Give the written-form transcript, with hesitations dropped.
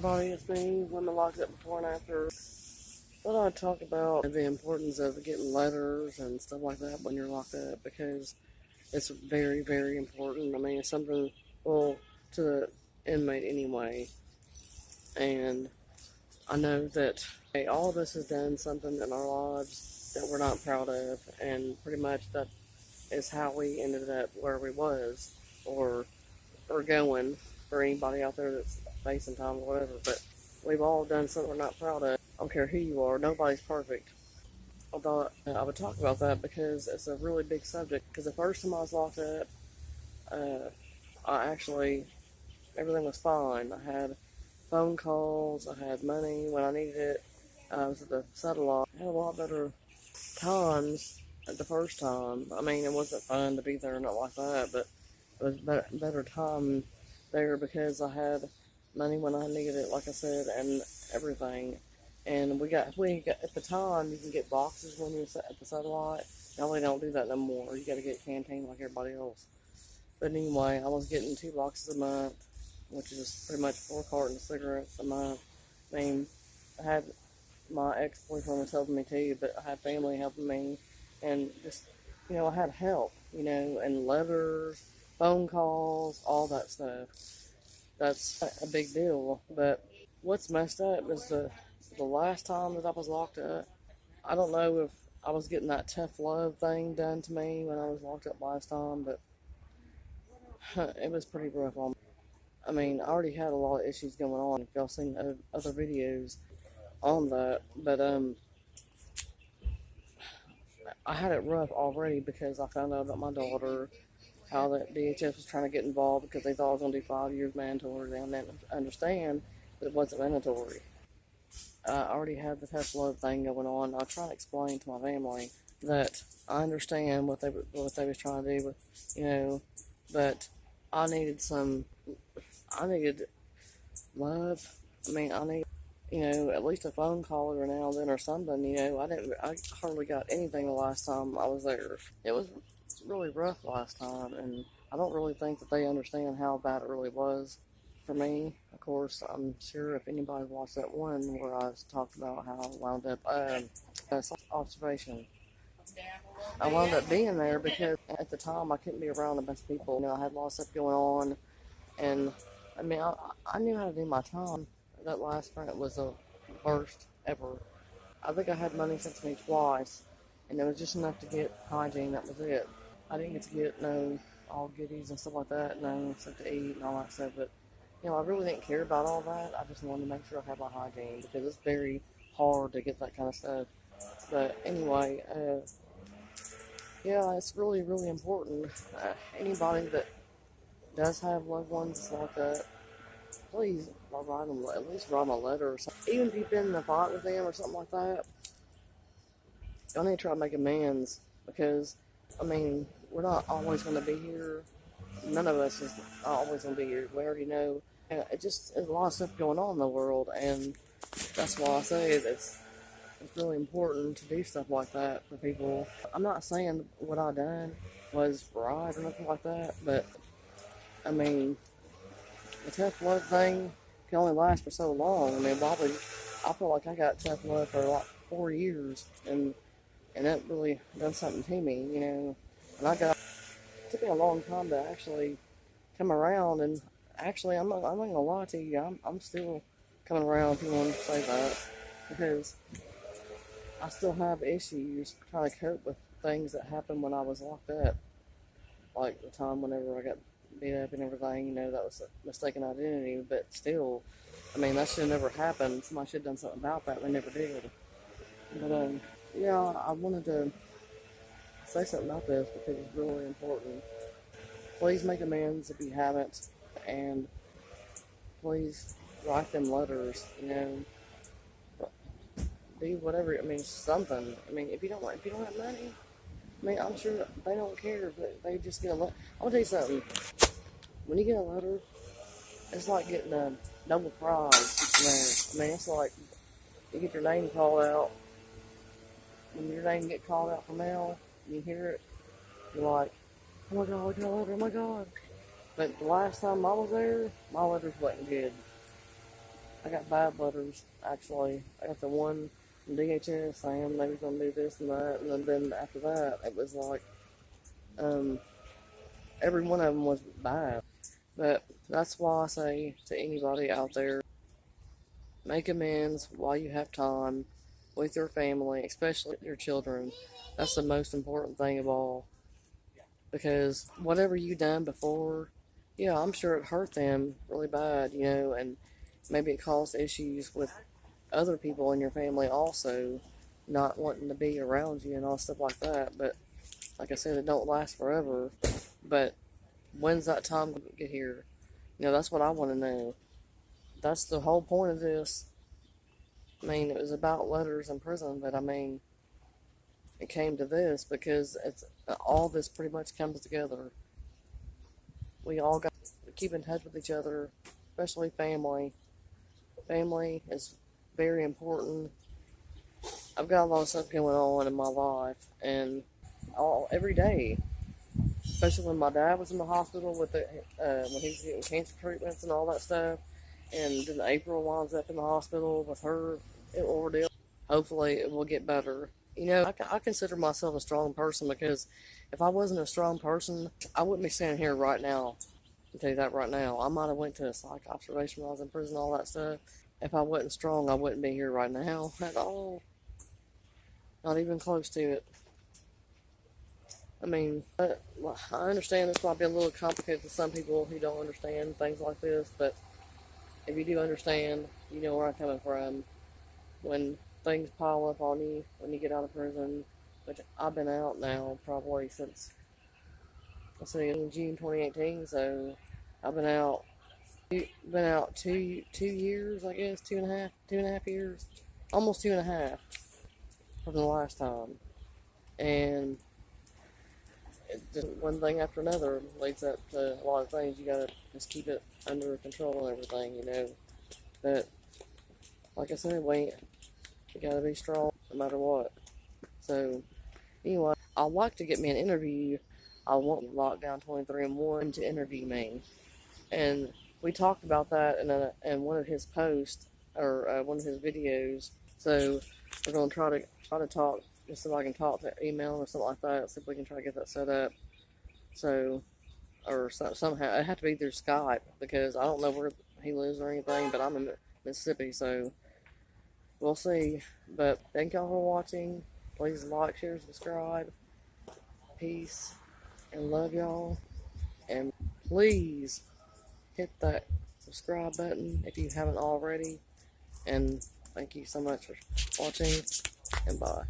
everybody, it's me, Women Locked Up Before and After. Thought I'd talk about the importance of getting letters and stuff like that when you're locked up, because it's very, very important. I mean, it's something, well, to the inmate anyway. And I know that all of us have done something in our lives that we're not proud of, and pretty much that is how we ended up where we was, or going, for anybody out there that's facing time or whatever. But we've all done something we're not proud of. I don't care who you are, nobody's perfect. I thought I would talk about that because it's a really big subject. Because the first time I was locked up, I actually, everything was fine. I had phone calls, I had money when I needed it. I was at the satellite. I had a lot better times at the first time. I mean, it wasn't fun to be there, not like that, but it was better time there because I had money when I needed it, like I said, and everything. And we got at the time, you can get boxes when you're at the satellite. Now they don't do that no more. You got to get canteen like everybody else. But anyway, I was getting 2 boxes a month, which is pretty much 4 cartons of cigarettes a month. I mean, I had my ex-boyfriend was helping me too, but I had family helping me, and just, I had help, and letters, phone calls, all that stuff. That's a big deal. But what's messed up is the last time that I was locked up, I don't know if I was getting that tough love thing done to me when I was locked up last time, but it was pretty rough on me. I mean, I already had a lot of issues going on. If y'all seen other videos on that, but I had it rough already because I found out about my daughter, how that DHS was trying to get involved because they thought I was going to do 5 years mandatory. They didn't understand that it wasn't mandatory. I already had the tough love thing going on. I try to explain to my family that I understand what they was trying to do, but I needed love. I mean, I need, at least a phone call every now and then or something. I hardly got anything the last time I was there. It was really rough last time, and I don't really think that they understand how bad it really was for me. Of course, I'm sure if anybody watched that one where I talked about how I wound up observation. I wound up being there because at the time I couldn't be around the best people. I had a lot of stuff going on, and I mean, I knew how to do my time. That last print was the worst ever. I think I had money sent to me twice, and it was just enough to get hygiene. That was it. I didn't get to get no all goodies and stuff like that, no stuff to eat and all that stuff. But I really didn't care about all that. I just wanted to make sure I had my hygiene because it's very hard to get that kind of stuff. But anyway, yeah, it's really, really important. Anybody that does have loved ones like that, please write them, at least write them a letter or something. Even if you've been in a fight with them or something like that, y'all need to try to make amends because, I mean, we're not always going to be here. None of us is always going to be here. We already know. And there's a lot of stuff going on in the world, and that's why I say it's really important to do stuff like that for people. I'm not saying what I done was right or nothing like that, but I mean, the tough love thing can only last for so long. I mean, I feel like I got tough love for like 4 years, and that really done something to me, And it took me a long time to actually come around, and actually, I'm not gonna lie to you, I'm still coming around if you want to say that, because I still have issues trying to cope with things that happened when I was locked up. Like the time whenever I got beat up and everything, that was a mistaken identity, but still, I mean, that should have never happened. Somebody should have done something about that, and they never did. But, yeah, I wanted to say something about this because it's really important. Please make amends if you haven't, and please write them letters, do whatever, I mean, something. I mean, if you don't have money, I mean, I'm sure they don't care, but they just get a letter. I'll tell you something. When you get a letter, it's like getting a Nobel Prize. I mean, it's like you get your name called out. When your name get called out for mail, you hear it, you're like, oh my God, I got a letter, oh my God. But the last time I was there, my letters wasn't good. I got bad letters, actually. I got the one from DHS saying they was going to do this and that, and then after that, it was like, um, every one of them was bad. But that's why I say to anybody out there, make amends while you have time with your family, especially your children. That's the most important thing of all. Because whatever you done before, yeah, I'm sure it hurt them really bad, and maybe it caused issues with other people in your family also, not wanting to be around you and all stuff like that. But like I said, it don't last forever. But when's that time going to get here? That's what I want to know. That's the whole point of this. I mean, it was about letters in prison, but I mean, it came to this because it's all this pretty much comes together. We all got to keep in touch with each other, especially family. Family is very important. I've got a lot of stuff going on in my life, and every day, especially when my dad was in the hospital with when he was getting cancer treatments and all that stuff, and then April winds up in the hospital with her ordeal. Hopefully, it will get better. I consider myself a strong person because if I wasn't a strong person, I wouldn't be standing here right now. I'll tell you that right now. I might have went to a psych observation when I was in prison, all that stuff. If I wasn't strong, I wouldn't be here right now at all. Not even close to it. I mean, I understand this might be a little complicated to some people who don't understand things like this, but if you do understand, you know where I'm coming from. When things pile up on you when you get out of prison, which I've been out now probably since, let's see, in June 2018, so I've been out two years, I guess, two and a half years, almost 2.5 from the last time, and just one thing after another leads up to a lot of things. You gotta just keep it under control and everything, but like I said, you gotta be strong no matter what. So anyway, I'd like to get me an interview. I want Lockdown 23 and 1 to interview me, and we talked about that in one of his posts or one of his videos. So we're gonna try to talk, just so I can talk to email or something like that. See if we can try to get that set up. So somehow it had to be through Skype because I don't know where he lives or anything. But I'm in Mississippi, so we'll see. But thank y'all for watching. Please like, share, subscribe. Peace and love y'all. And please hit that subscribe button if you haven't already. And thank you so much for watching, and bye.